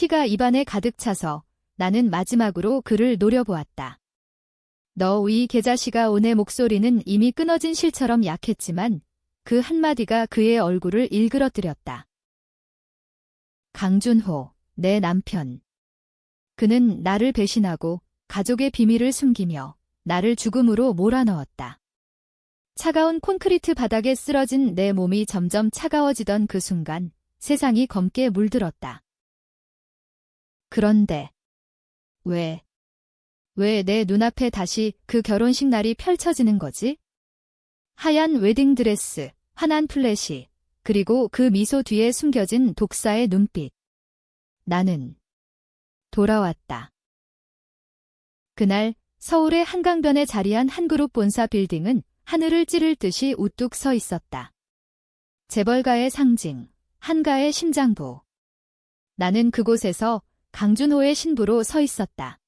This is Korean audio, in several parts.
피가 입안에 가득 차서 나는 마지막으로 그를 노려보았다. 너 이 계자식아. 온의 목소리는 이미 끊어진 실처럼 약했지만 그 한마디가 그의 얼굴을 일그러뜨렸다. 강준호, 내 남편. 그는 나를 배신하고 가족의 비밀을 숨기며 나를 죽음으로 몰아넣었다. 차가운 콘크리트 바닥에 쓰러진 내 몸이 점점 차가워지던 그 순간 세상이 검게 물들었다. 그런데 왜 내 눈앞에 다시 그 결혼식 날이 펼쳐지는 거지? 하얀 웨딩드레스, 환한 플래시, 그리고 그 미소 뒤에 숨겨진 독사의 눈빛. 나는 돌아왔다. 그날 서울의 한강변에 자리한 한 그룹 본사 빌딩은 하늘을 찌를 듯이 우뚝 서 있었다. 재벌가의 상징, 한가의 심장부. 나는 그곳에서 강준호의 신부로 서 있었다.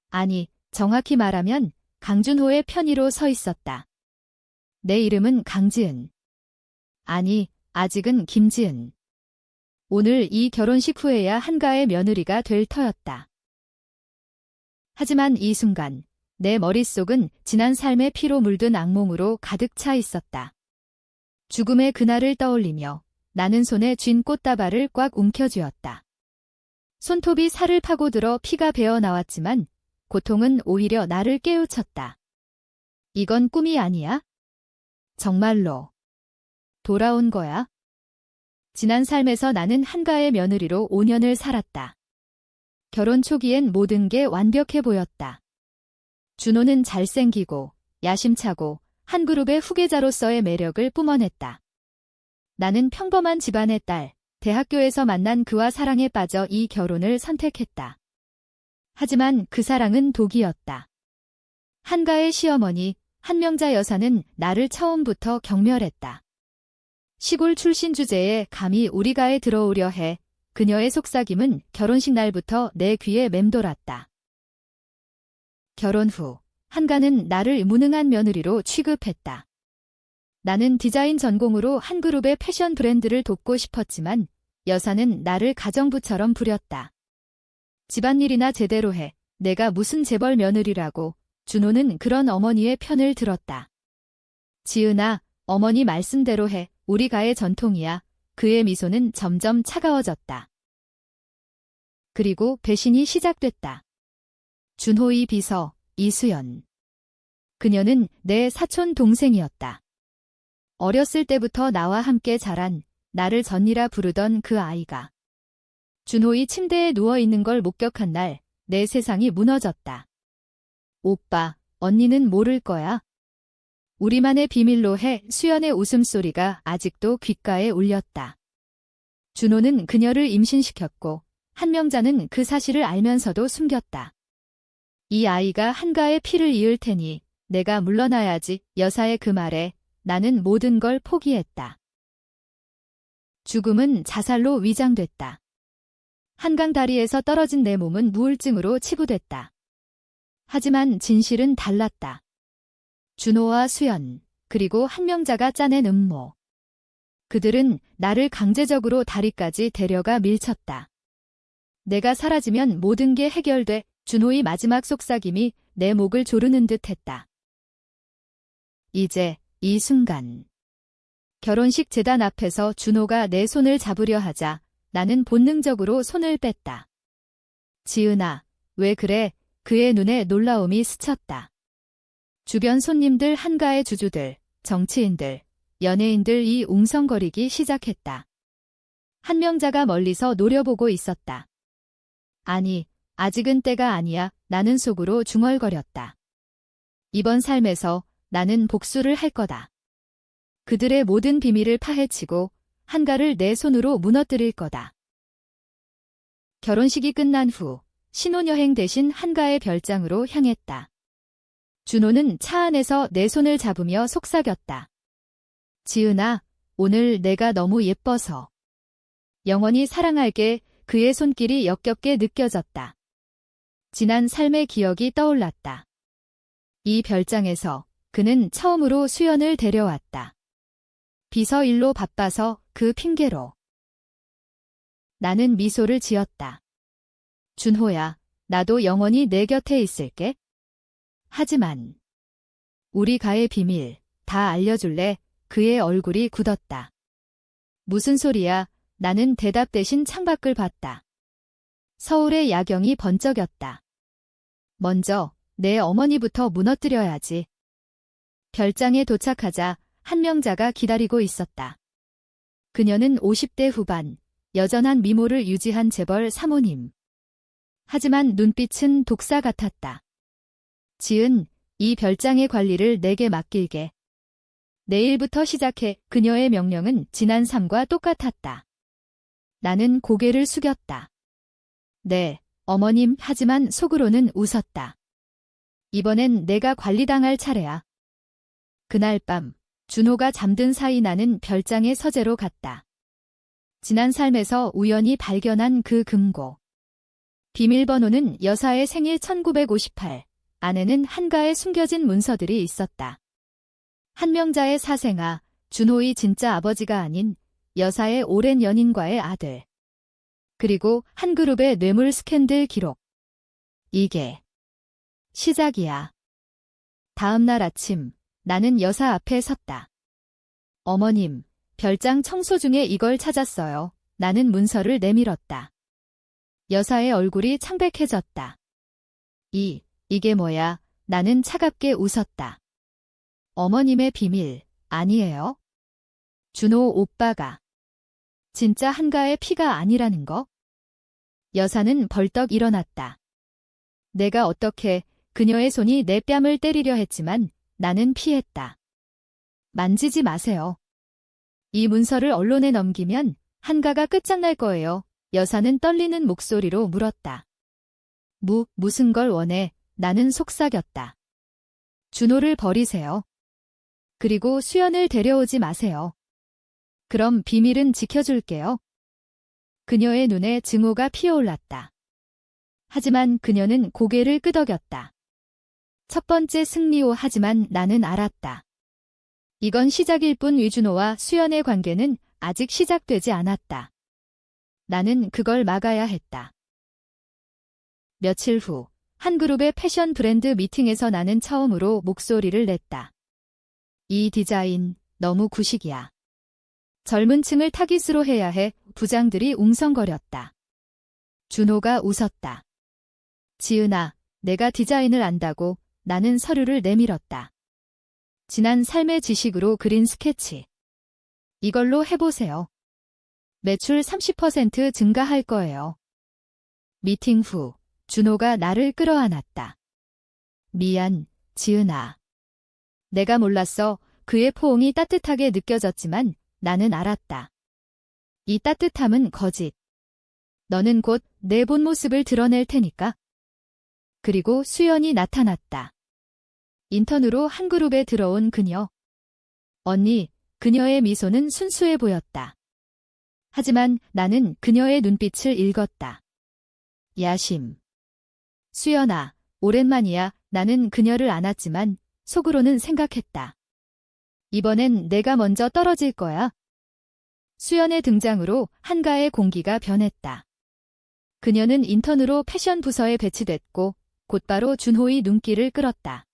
아니, 정확히 말하면 강준호의 편의로 서 있었다. 내 이름은 강지은. 아니, 아직은 김지은. 오늘 이 결혼식 후에야 한가의 며느리가 될 터였다. 하지만 이 순간 내 머릿속은 지난 삶의 피로 물든 악몽으로 가득 차 있었다. 죽음의 그날을 떠올리며 나는 손에 쥔 꽃다발을 꽉 움켜쥐었다. 손톱이 살을 파고들어 피가 배어 나왔지만 고통은 오히려 나를 깨우쳤다. 이건 꿈이 아니야? 정말로 돌아온 거야? 지난 삶에서 나는 한가의 며느리로 5년을 살았다. 결혼 초기엔 모든 게 완벽해 보였다. 준호는 잘생기고 야심차고 한 그룹의 후계자로서의 매력을 뿜어냈다. 나는 평범한 집안의 딸, 대학교에서 만난 그와 사랑에 빠져 이 결혼을 선택했다. 하지만 그 사랑은 독이었다. 한가의 시어머니, 한명자 여사는 나를 처음부터 경멸했다. 시골 출신 주제에 감히 우리 가에 들어오려 해 그녀의 속삭임은 결혼식 날부터 내 귀에 맴돌았다. 결혼 후 한가는 나를 무능한 며느리로 취급했다. 나는 디자인 전공으로 한 그룹의 패션 브랜드를 돕고 싶었지만 여사는 나를 가정부처럼 부렸다. 집안일이나 제대로 해. 내가 무슨 재벌 며느리라고. 준호는 그런 어머니의 편을 들었다. 지은아, 어머니 말씀대로 해. 우리 가의 전통이야. 그의 미소는 점점 차가워졌다. 그리고 배신이 시작됐다. 준호의 비서, 이수연. 그녀는 내 사촌 동생이었다. 어렸을 때부터 나와 함께 자란, 나를 전이라 부르던 그 아이가. 준호의 침대에 누워있는 걸 목격한 날, 내 세상이 무너졌다. 오빠, 언니는 모를 거야. 우리만의 비밀로 해. 수연의 웃음소리가 아직도 귓가에 울렸다. 준호는 그녀를 임신시켰고 한명자는 그 사실을 알면서도 숨겼다. 이 아이가 한가의 피를 이을 테니 내가 물러나야지. 여사의 그 말에 나는 모든 걸 포기했다. 죽음은 자살로 위장됐다. 한강 다리에서 떨어진 내 몸은 우울증으로 치부됐다. 하지만 진실은 달랐다. 준호와 수연, 그리고 한명자가 짜낸 음모. 그들은 나를 강제적으로 다리까지 데려가 밀쳤다. 내가 사라지면 모든 게 해결돼. 준호의 마지막 속삭임이 내 목을 조르는 듯 했다. 이제 이 순간. 결혼식 제단 앞에서 준호가 내 손을 잡으려 하자 나는 본능적으로 손을 뺐다. 지은아, 왜 그래? 그의 눈에 놀라움이 스쳤다. 주변 손님들, 한가의 주주들, 정치인들, 연예인들이 웅성거리기 시작했다. 한명자가 멀리서 노려보고 있었다. 아니, 아직은 때가 아니야. 나는 속으로 중얼거렸다. 이번 삶에서 나는 복수를 할 거다. 그들의 모든 비밀을 파헤치고 한가를 내 손으로 무너뜨릴 거다. 결혼식이 끝난 후 신혼여행 대신 한가의 별장으로 향했다. 준호는 차 안에서 내 손을 잡으며 속삭였다. 지은아, 오늘 내가 너무 예뻐서. 영원히 사랑할게. 그의 손길이 역겹게 느껴졌다. 지난 삶의 기억이 떠올랐다. 이 별장에서 그는 처음으로 수연을 데려왔다. 비서 일로 바빠서 그 핑계로. 나는 미소를 지었다. 준호야, 나도 영원히 내 곁에 있을게. 하지만 우리 가의 비밀 다 알려줄래? 그의 얼굴이 굳었다. 무슨 소리야? 나는 대답 대신 창밖을 봤다. 서울의 야경이 번쩍였다. 먼저 내 어머니부터 무너뜨려야지. 별장에 도착하자 한 명자가 기다리고 있었다. 그녀는 50대 후반, 여전한 미모를 유지한 재벌 사모님. 하지만 눈빛은 독사 같았다. 지은, 이 별장의 관리를 내게 맡길게. 내일부터 시작해. 그녀의 명령은 지난 삶과 똑같았다. 나는 고개를 숙였다. 네, 어머님. 하지만 속으로는 웃었다. 이번엔 내가 관리당할 차례야. 그날 밤, 준호가 잠든 사이 나는 별장의 서재로 갔다. 지난 삶에서 우연히 발견한 그 금고. 비밀번호는 여사의 생일 1958, 안에는 한가에 숨겨진 문서들이 있었다. 한명자의 사생아, 준호의 진짜 아버지가 아닌 여사의 오랜 연인과의 아들. 그리고 한 그룹의 뇌물 스캔들 기록. 이게 시작이야. 다음 날 아침, 나는 여사 앞에 섰다. 어머님, 별장 청소 중에 이걸 찾았어요. 나는 문서를 내밀었다. 여사의 얼굴이 창백해졌다. 이게 뭐야? 나는 차갑게 웃었다. 어머님의 비밀, 아니에요? 준호 오빠가 진짜 한가의 피가 아니라는 거? 여사는 벌떡 일어났다. 내가 어떻게, 그녀의 손이 내 뺨을 때리려 했지만 나는 피했다. 만지지 마세요. 이 문서를 언론에 넘기면 한가가 끝장날 거예요. 여사는 떨리는 목소리로 물었다. 무슨 걸 원해? 나는 속삭였다. 준호를 버리세요. 그리고 수연을 데려오지 마세요. 그럼 비밀은 지켜줄게요. 그녀의 눈에 증오가 피어올랐다. 하지만 그녀는 고개를 끄덕였다. 첫 번째 승리오. 하지만 나는 알았다. 이건 시작일 뿐. 위준호와 수연의 관계는 아직 시작되지 않았다. 나는 그걸 막아야 했다. 며칠 후, 한 그룹의 패션 브랜드 미팅에서 나는 처음으로 목소리를 냈다. 이 디자인, 너무 구식이야. 젊은 층을 타깃으로 해야 해. 부장들이 웅성거렸다. 준호가 웃었다. 지은아, 내가 디자인을 안다고. 나는 서류를 내밀었다. 지난 삶의 지식으로 그린 스케치. 이걸로 해보세요. 매출 30% 증가할 거예요. 미팅 후, 준호가 나를 끌어안았다. 미안, 지은아. 내가 몰랐어. 그의 포옹이 따뜻하게 느껴졌지만 나는 알았다. 이 따뜻함은 거짓. 너는 곧 내 본 모습을 드러낼 테니까. 그리고 수연이 나타났다. 인턴으로 한 그룹에 들어온 그녀. 언니, 그녀의 미소는 순수해 보였다. 하지만 나는 그녀의 눈빛을 읽었다. 야심. 수연아, 오랜만이야. 나는 그녀를 안았지만 속으로는 생각했다. 이번엔 내가 먼저 떨어질 거야. 수연의 등장으로 한가의 공기가 변했다. 그녀는 인턴으로 패션 부서에 배치됐고 곧바로 준호의 눈길을 끌었다.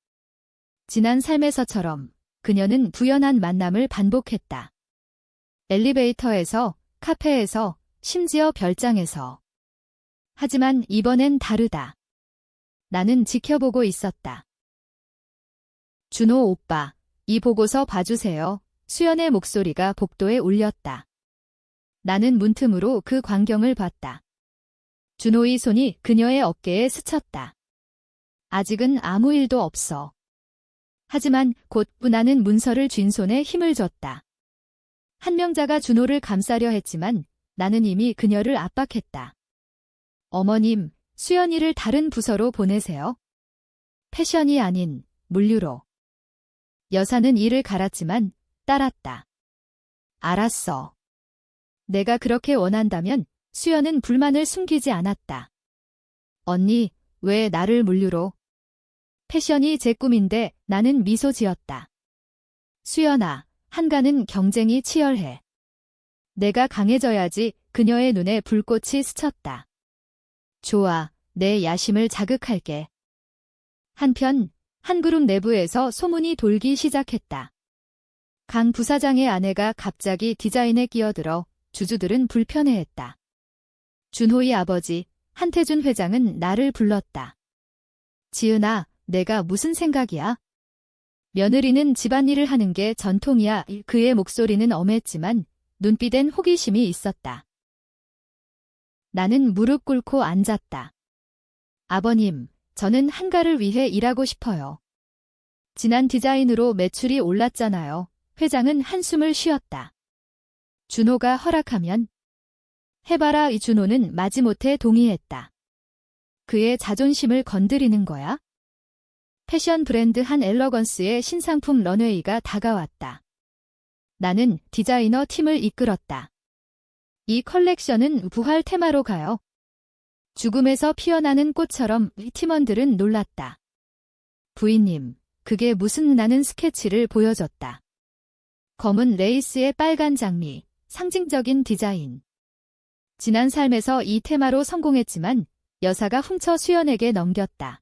지난 삶에서처럼 그녀는 부연한 만남을 반복했다. 엘리베이터에서, 카페에서, 심지어 별장에서. 하지만 이번엔 다르다. 나는 지켜보고 있었다. 준호 오빠, 이 보고서 봐주세요. 수연의 목소리가 복도에 울렸다. 나는 문틈으로 그 광경을 봤다. 준호의 손이 그녀의 어깨에 스쳤다. 아직은 아무 일도 없어. 하지만 곧 나는 문서를 쥔 손에 힘을 줬다. 한명자가 준호를 감싸려 했지만 나는 이미 그녀를 압박했다. 어머님, 수연이를 다른 부서로 보내세요. 패션이 아닌 물류로. 여사는 이를 갈았지만 따랐다. 알았어. 내가 그렇게 원한다면 수연은 불만을 숨기지 않았다. 언니, 왜 나를 물류로? 패션이 제 꿈인데 나는 미소 지었다. 수연아, 한가는 경쟁이 치열해. 내가 강해져야지. 그녀의 눈에 불꽃이 스쳤다. 좋아, 내 야심을 자극할게. 한편 한 그룹 내부에서 소문이 돌기 시작했다. 강 부사장의 아내가 갑자기 디자인에 끼어들어 주주들은 불편해했다. 준호의 아버지 한태준 회장은 나를 불렀다. 지은아, 내가 무슨 생각이야? 며느리는 집안일을 하는 게 전통이야. 그의 목소리는 엄했지만 눈빛엔 호기심이 있었다. 나는 무릎 꿇고 앉았다. 아버님, 저는 한가를 위해 일하고 싶어요. 지난 디자인으로 매출이 올랐잖아요. 회장은 한숨을 쉬었다. 준호가 허락하면? 해봐라. 이 준호는 마지못해 동의했다. 그의 자존심을 건드리는 거야? 패션 브랜드 한 엘러건스의 신상품 런웨이가 다가왔다. 나는 디자이너 팀을 이끌었다. 이 컬렉션은 부활 테마로 가요. 죽음에서 피어나는 꽃처럼 팀원들은 놀랐다. 부인님, 그게 무슨? 나는 스케치를 보여줬다. 검은 레이스의 빨간 장미, 상징적인 디자인. 지난 삶에서 이 테마로 성공했지만 여사가 훔쳐 수연에게 넘겼다.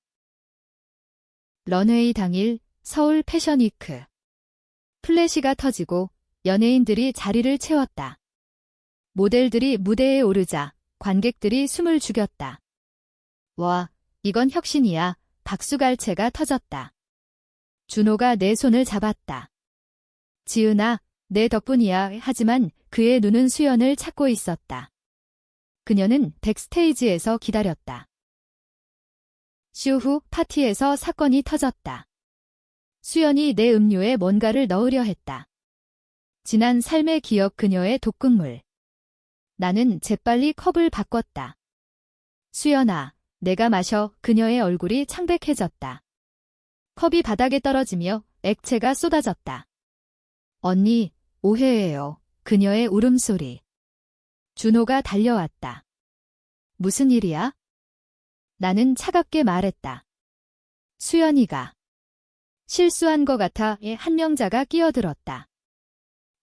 런웨이 당일 서울 패션위크. 플래시가 터지고 연예인들이 자리를 채웠다. 모델들이 무대에 오르자 관객들이 숨을 죽였다. 와, 이건 혁신이야. 박수갈채가 터졌다. 준호가 내 손을 잡았다. 지은아, 내 덕분이야. 하지만 그의 눈은 수연을 찾고 있었다. 그녀는 백스테이지에서 기다렸다. 쇼 후 파티에서 사건이 터졌다. 수연이 내 음료에 뭔가를 넣으려 했다. 지난 삶의 기억, 그녀의 독극물. 나는 재빨리 컵을 바꿨다. 수연아, 내가 마셔. 그녀의 얼굴이 창백해졌다. 컵이 바닥에 떨어지며 액체가 쏟아졌다. 언니, 오해예요. 그녀의 울음소리. 준호가 달려왔다. 무슨 일이야? 나는 차갑게 말했다. 수연이가 실수한 것 같아. 한 명자가 끼어들었다.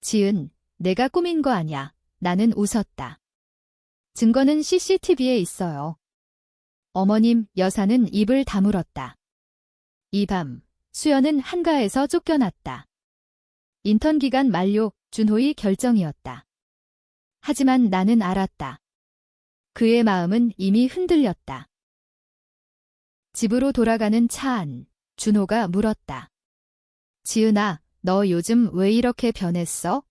지은, 내가 꾸민 거 아냐. 나는 웃었다. 증거는 CCTV에 있어요. 어머님, 여사는 입을 다물었다. 이 밤, 수연은 한가에서 쫓겨났다. 인턴 기간 만료, 준호의 결정이었다. 하지만 나는 알았다. 그의 마음은 이미 흔들렸다. 집으로 돌아가는 차 안, 준호가 물었다. 지은아, 너 요즘 왜 이렇게 변했어?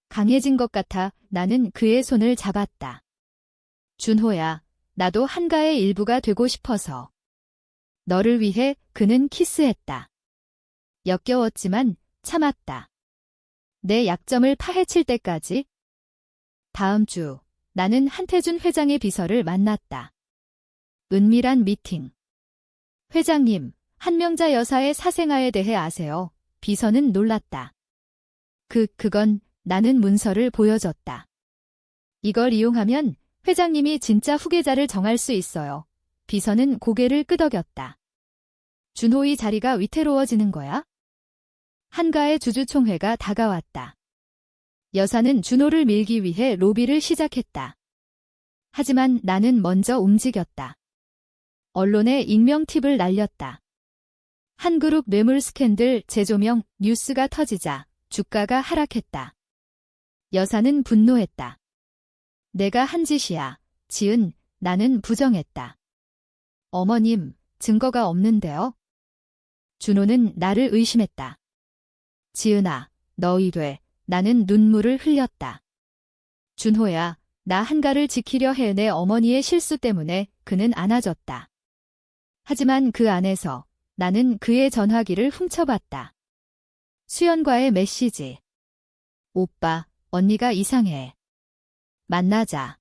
강해진 것 같아. 나는 그의 손을 잡았다. 준호야, 나도 한가의 일부가 되고 싶어서. 너를 위해. 그는 키스했다. 역겨웠지만 참았다. 내 약점을 파헤칠 때까지. 다음 주, 나는 한태준 회장의 비서를 만났다. 은밀한 미팅. 회장님, 한명자 여사의 사생아에 대해 아세요? 비서는 놀랐다. 그건 나는 문서를 보여줬다. 이걸 이용하면 회장님이 진짜 후계자를 정할 수 있어요. 비서는 고개를 끄덕였다. 준호의 자리가 위태로워지는 거야? 한가의 주주총회가 다가왔다. 여사는 준호를 밀기 위해 로비를 시작했다. 하지만 나는 먼저 움직였다. 언론에 익명 팁을 날렸다. 한 그룹 뇌물 스캔들 재조명 뉴스가 터지자 주가가 하락했다. 여사는 분노했다. 내가 한 짓이야. 지은, 나는 부정했다. 어머님, 증거가 없는데요? 준호는 나를 의심했다. 지은아, 너희 돼. 나는 눈물을 흘렸다. 준호야, 나 한가를 지키려 해. 내 어머니의 실수 때문에 그는 안아줬다. 하지만 그 안에서 나는 그의 전화기를 훔쳐봤다. 수연과의 메시지. 오빠, 언니가 이상해. 만나자.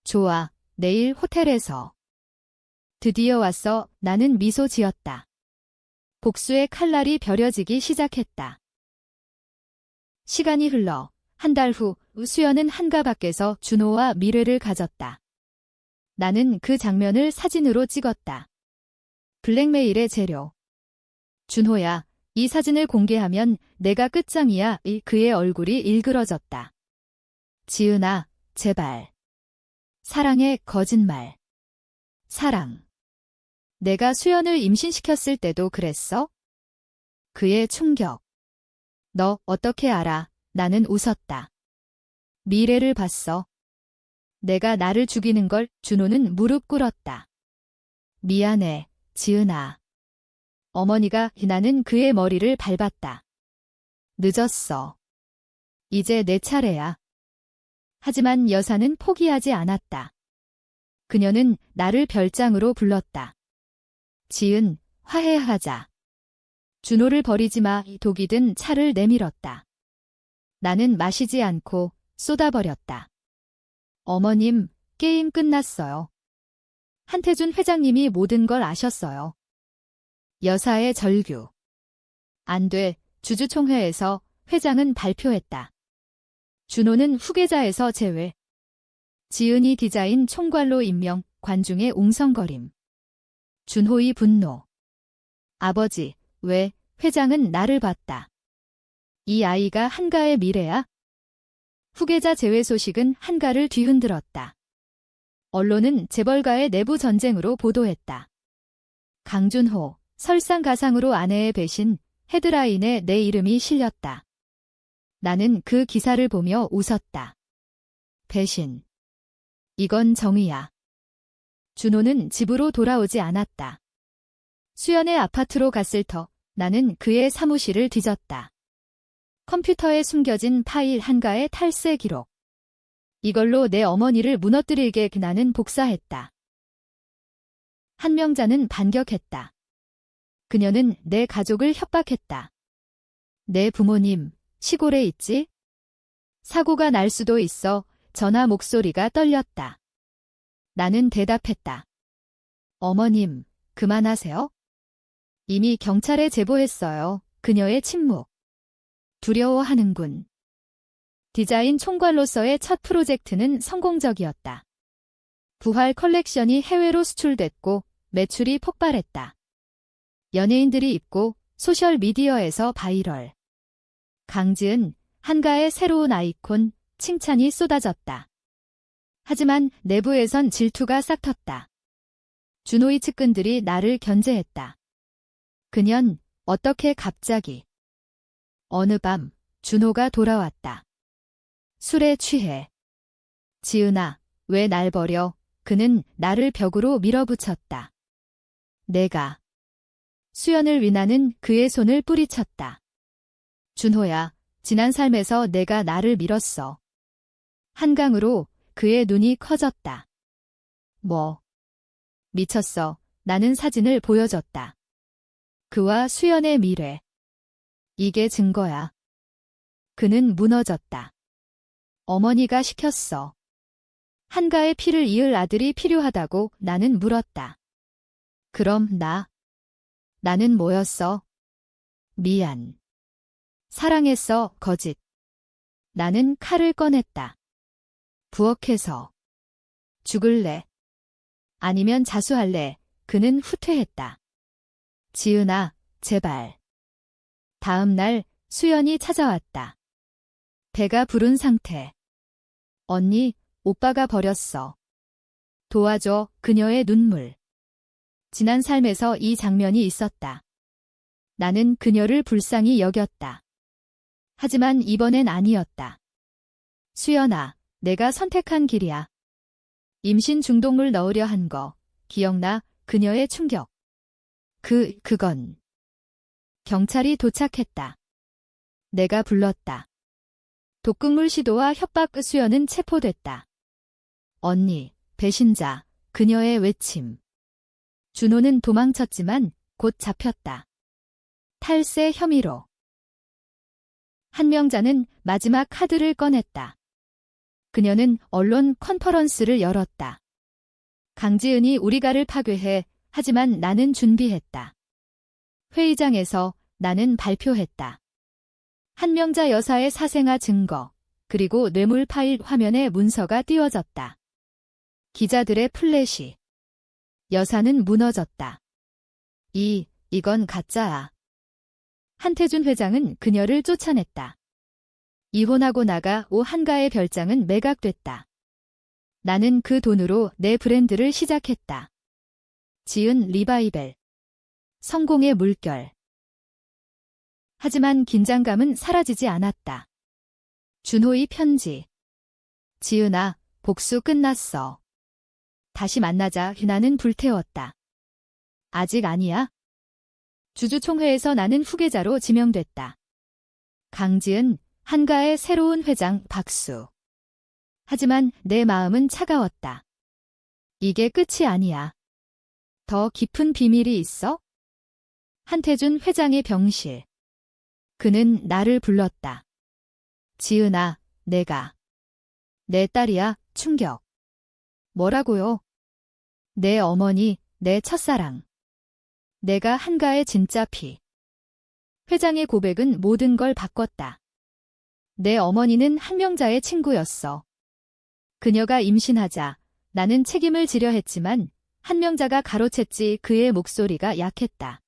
좋아, 내일 호텔에서. 드디어 왔어. 나는 미소 지었다. 복수의 칼날이 벼려지기 시작했다. 시간이 흘러 한 달 후 수연은 한가 밖에서 준호와 미래를 가졌다. 나는 그 장면을 사진으로 찍었다. 블랙메일의 재료. 준호야, 이 사진을 공개하면 내가 끝장이야. 그의 얼굴이 일그러졌다. 지은아, 제발. 사랑의 거짓말. 사랑. 내가 수연을 임신시켰을 때도 그랬어? 그의 충격. 너 어떻게 알아? 나는 웃었다. 미래를 봤어. 내가 나를 죽이는 걸 준호는 무릎 꿇었다. 미안해, 지은아. 어머니가 나는 그의 머리를 밟았다. 늦었어. 이제 내 차례야. 하지만 여사는 포기하지 않았다. 그녀는 나를 별장으로 불렀다. 지은, 화해하자. 준호를 버리지 마. 독이 든 차를 내밀었다. 나는 마시지 않고 쏟아버렸다. 어머님, 게임 끝났어요. 한태준 회장님이 모든 걸 아셨어요. 여사의 절규. 안 돼, 주주총회에서 회장은 발표했다. 준호는 후계자에서 제외. 지은이 디자인 총괄로 임명, 관중의 웅성거림. 준호의 분노. 아버지, 왜 회장은 나를 봤다. 이 아이가 한가의 미래야? 후계자 제외 소식은 한가를 뒤흔들었다. 언론은 재벌가의 내부 전쟁으로 보도했다. 강준호, 설상가상으로 아내의 배신, 헤드라인에 내 이름이 실렸다. 나는 그 기사를 보며 웃었다. 배신. 이건 정의야. 준호는 집으로 돌아오지 않았다. 수연의 아파트로 갔을 터 나는 그의 사무실을 뒤졌다. 컴퓨터에 숨겨진 파일 한가의 탈세 기록. 이걸로 내 어머니를 무너뜨리게 나는 복사했다. 한명자는 반격했다. 그녀는 내 가족을 협박했다. 내 부모님, 시골에 있지? 사고가 날 수도 있어. 전화 목소리가 떨렸다. 나는 대답했다. 어머님, 그만하세요. 이미 경찰에 제보했어요. 그녀의 침묵. 두려워하는군. 디자인 총괄로서의 첫 프로젝트는 성공적이었다. 부활 컬렉션이 해외로 수출됐고 매출이 폭발했다. 연예인들이 입고 소셜미디어에서 바이럴. 강지은, 한가의 새로운 아이콘, 칭찬이 쏟아졌다. 하지만 내부에선 질투가 싹텄다. 준호의 측근들이 나를 견제했다. 그년 어떻게 갑자기. 어느 밤 준호가 돌아왔다. 술에 취해. 지은아, 왜 날 버려? 그는 나를 벽으로 밀어붙였다. 내가. 수연을 위나는 그의 손을 뿌리쳤다. 준호야, 지난 삶에서 내가 나를 밀었어. 한강으로 그의 눈이 커졌다. 뭐? 미쳤어. 나는 사진을 보여줬다. 그와 수연의 미래. 이게 증거야. 그는 무너졌다. 어머니가 시켰어. 한가의 피를 이을 아들이 필요하다고 나는 물었다. 그럼 나는 뭐였어? 미안. 사랑했어, 거짓. 나는 칼을 꺼냈다. 부엌에서. 죽을래. 아니면 자수할래. 그는 후퇴했다. 지은아, 제발. 다음 날 수연이 찾아왔다. 배가 부른 상태. 언니, 오빠가 버렸어. 도와줘. 그녀의 눈물. 지난 삶에서 이 장면이 있었다. 나는 그녀를 불쌍히 여겼다. 하지만 이번엔 아니었다. 수연아, 내가 선택한 길이야. 임신 중독물 넣으려 한 거, 기억나? 그녀의 충격. 그건. 경찰이 도착했다. 내가 불렀다. 독극물 시도와 협박. 수연은 체포됐다. 언니, 배신자, 그녀의 외침. 준호는 도망쳤지만 곧 잡혔다. 탈세 혐의로. 한명자는 마지막 카드를 꺼냈다. 그녀는 언론 컨퍼런스를 열었다. 강지은이 우리가를 파괴해. 하지만 나는 준비했다. 회의장에서 나는 발표했다. 한명자 여사의 사생아 증거, 그리고 뇌물 파일 화면에 문서가 띄워졌다. 기자들의 플래시. 여사는 무너졌다. 이건 가짜야. 한태준 회장은 그녀를 쫓아냈다. 이혼하고 나가 한가의 별장은 매각됐다. 나는 그 돈으로 내 브랜드를 시작했다. 지은 리바이벨. 성공의 물결. 하지만 긴장감은 사라지지 않았다. 준호의 편지. 지은아, 복수 끝났어. 다시 만나자. 나는 불태웠다. 아직 아니야? 주주총회에서 나는 후계자로 지명됐다. 강지은, 한가의 새로운 회장 박수. 하지만 내 마음은 차가웠다. 이게 끝이 아니야. 더 깊은 비밀이 있어? 한태준 회장의 병실. 그는 나를 불렀다. 지은아, 내가. 내 딸이야. 충격. 뭐라고요? 내 어머니, 내 첫사랑. 내가 한가의 진짜 피. 회장의 고백은 모든 걸 바꿨다. 내 어머니는 한명자의 친구였어. 그녀가 임신하자 나는 책임을 지려 했지만 한명자가 가로챘지. 그의 목소리가 약했다.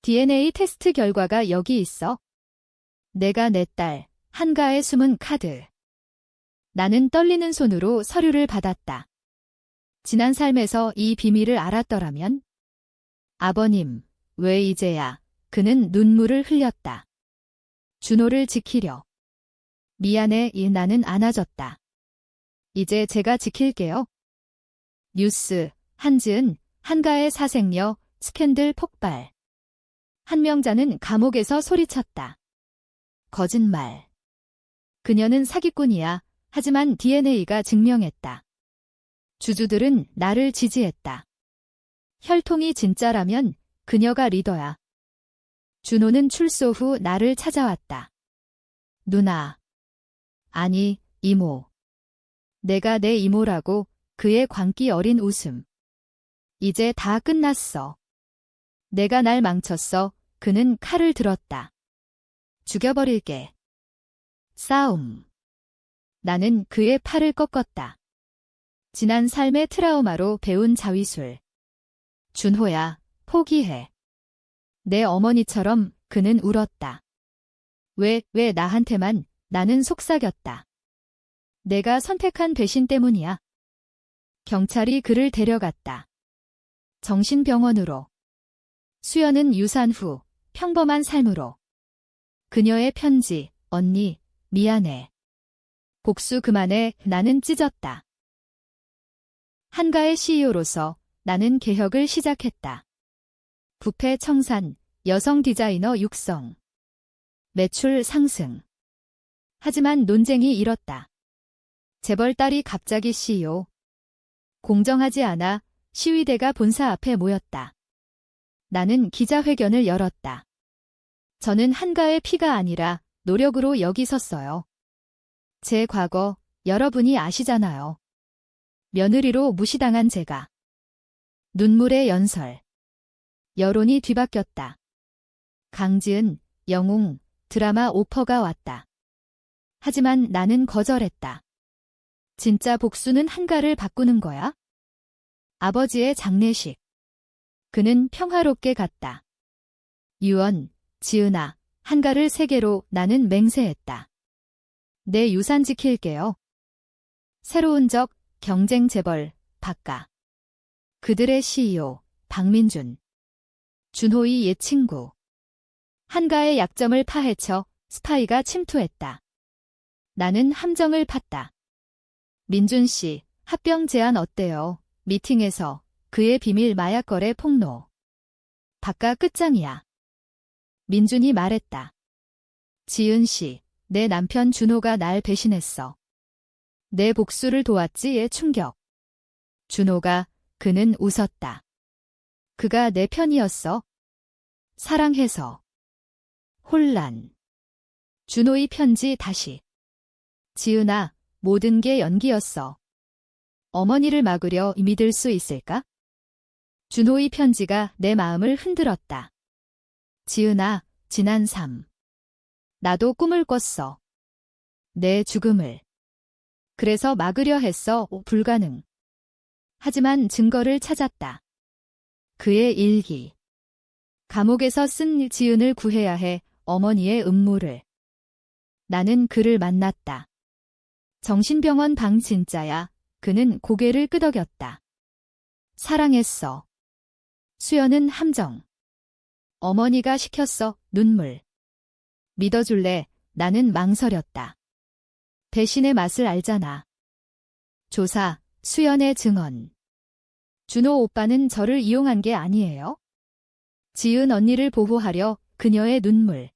DNA 테스트 결과가 여기 있어. 내가 내 딸, 한가의 숨은 카드. 나는 떨리는 손으로 서류를 받았다. 지난 삶에서 이 비밀을 알았더라면? 아버님, 왜 이제야? 그는 눈물을 흘렸다. 준호를 지키려. 미안해. 나는 안아줬다. 이제 제가 지킬게요. 뉴스, 한지은, 한가의 사생녀, 스캔들 폭발. 한명자는 감옥에서 소리쳤다. 거짓말. 그녀는 사기꾼이야. 하지만 DNA가 증명했다. 주주들은 나를 지지했다. 혈통이 진짜라면 그녀가 리더야. 준호는 출소 후 나를 찾아왔다. 누나. 아니, 이모. 내가 내 이모라고. 그의 광기 어린 웃음. 이제 다 끝났어. 내가 날 망쳤어. 그는 칼을 들었다. 죽여버릴게. 싸움. 나는 그의 팔을 꺾었다. 지난 삶의 트라우마로 배운 자위술. 준호야, 포기해. 내 어머니처럼. 그는 울었다. 왜 나한테만. 나는 속삭였다. 내가 선택한 배신 때문이야. 경찰이 그를 데려갔다. 정신병원으로. 수연은 유산 후 평범한 삶으로. 그녀의 편지. 언니, 미안해. 복수 그만해. 나는 찢었다. 한가의 CEO로서 나는 개혁을 시작했다. 부패 청산, 여성 디자이너 육성. 매출 상승. 하지만 논쟁이 일었다. 재벌 딸이 갑자기 CEO. 공정하지 않아. 시위대가 본사 앞에 모였다. 나는 기자회견을 열었다. 저는 한가의 피가 아니라 노력으로 여기 섰어요. 제 과거 여러분이 아시잖아요. 며느리로 무시당한 제가. 눈물의 연설. 여론이 뒤바뀌었다. 강지은, 영웅, 드라마 오퍼가 왔다. 하지만 나는 거절했다. 진짜 복수는 한가를 바꾸는 거야? 아버지의 장례식. 그는 평화롭게 갔다. 유언, 지은아, 한가를 세계로. 나는 맹세했다. 내 유산 지킬게요. 새로운 적, 경쟁 재벌, 박가. 그들의 CEO, 박민준. 준호의 옛 친구. 한가의 약점을 파헤쳐 스파이가 침투했다. 나는 함정을 팠다. 민준 씨, 합병 제안 어때요? 미팅에서 그의 비밀 마약 거래 폭로. 박가 끝장이야. 민준이 말했다. 지은 씨, 내 남편 준호가 날 배신했어. 내 복수를 도왔지의 충격. 준호가. 그는 웃었다. 그가 내 편이었어. 사랑해서. 혼란. 준호의 편지 다시. 지은아, 모든 게 연기였어. 어머니를 막으려 믿을 수 있을까? 준호의 편지가 내 마음을 흔들었다. 지은아, 지난 삶. 나도 꿈을 꿨어. 내 죽음을. 그래서 막으려 했어. 불가능. 하지만 증거를 찾았다. 그의 일기. 감옥에서 쓴 지은을 구해야 해. 어머니의 음모를. 나는 그를 만났다. 정신병원 방 진짜야. 그는 고개를 끄덕였다. 사랑했어. 수연은 함정. 어머니가 시켰어. 눈물. 믿어줄래? 나는 망설였다. 배신의 맛을 알잖아. 조사, 수연의 증언. 준호 오빠는 저를 이용한 게 아니에요. 지은 언니를 보호하려 그녀의 눈물.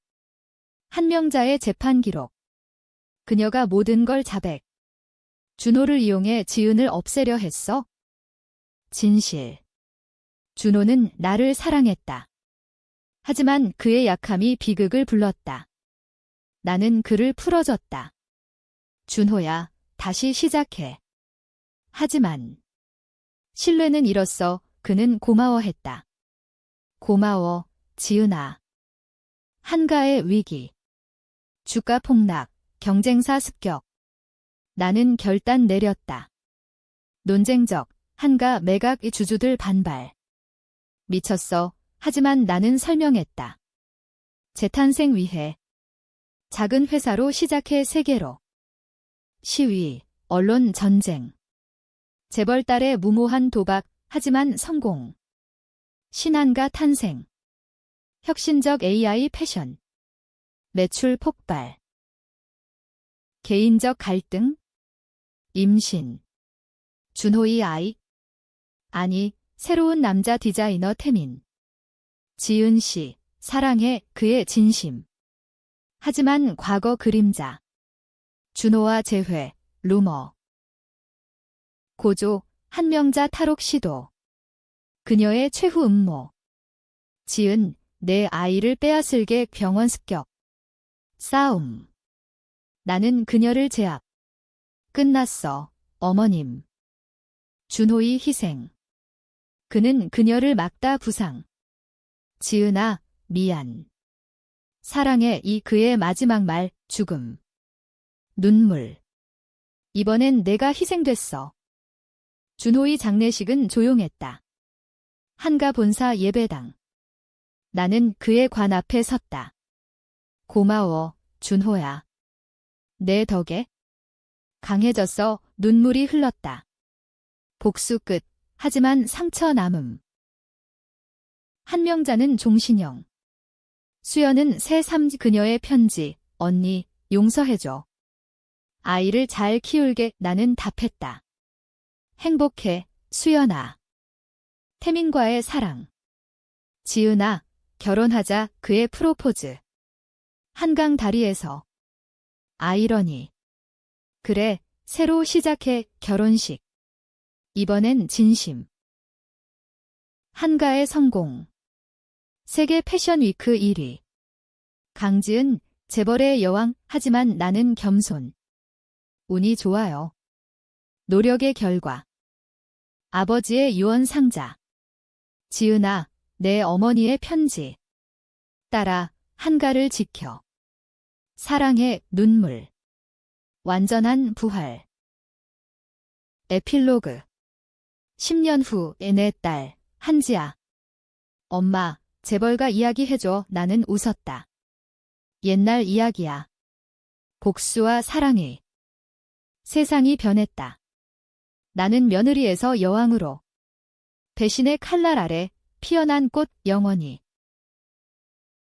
한명자의 재판 기록. 그녀가 모든 걸 자백. 준호를 이용해 지은을 없애려 했어. 진실. 준호는 나를 사랑했다. 하지만 그의 약함이 비극을 불렀다. 나는 그를 풀어줬다. 준호야, 다시 시작해. 하지만 신뢰는 잃었어. 그는 고마워했다. 고마워, 지은아. 한가의 위기. 주가 폭락, 경쟁사 습격. 나는 결단 내렸다. 논쟁적, 한가 매각 주주들 반발. 미쳤어. 하지만 나는 설명했다. 재탄생 위해. 작은 회사로 시작해 세계로. 시위, 언론 전쟁. 재벌딸의 무모한 도박, 하지만 성공. 신한가 탄생. 혁신적 AI 패션. 매출 폭발. 개인적 갈등. 임신. 준호의 아이. 아니, 새로운 남자 디자이너 태민. 지은 씨, 사랑해, 그의 진심. 하지만 과거 그림자. 준호와 재회, 루머. 고조, 한명자 탈옥 시도. 그녀의 최후 음모. 지은, 내 아이를 빼앗을게 병원 습격. 싸움. 나는 그녀를 제압. 끝났어, 어머님. 준호의 희생. 그는 그녀를 막다 부상. 지은아, 미안. 사랑해 이 그의 마지막 말, 죽음. 눈물. 이번엔 내가 희생됐어. 준호의 장례식은 조용했다. 한가 본사 예배당. 나는 그의 관 앞에 섰다. 고마워, 준호야. 내 덕에 강해졌어. 눈물이 흘렀다. 복수 끝. 하지만 상처 남음. 한명자는 종신형. 수연은 새삼 그녀의 편지. 언니, 용서해줘. 아이를 잘 키울게. 나는 답했다. 행복해, 수연아. 태민과의 사랑. 지은아, 결혼하자. 그의 프로포즈. 한강 다리에서. 아이러니. 그래, 새로 시작해. 결혼식. 이번엔 진심. 한가의 성공. 세계 패션 위크 1위. 강지은, 재벌의 여왕. 하지만 나는 겸손. 운이 좋아요. 노력의 결과. 아버지의 유언 상자. 지은아, 내 어머니의 편지. 따라, 한가를 지켜. 사랑의 눈물. 완전한 부활. 에필로그. 10년 후 내 딸, 한지아. 엄마, 재벌가 이야기해줘. 나는 웃었다. 옛날 이야기야. 복수와 사랑이. 세상이 변했다. 나는 며느리에서 여왕으로. 배신의 칼날 아래 피어난 꽃 영원히.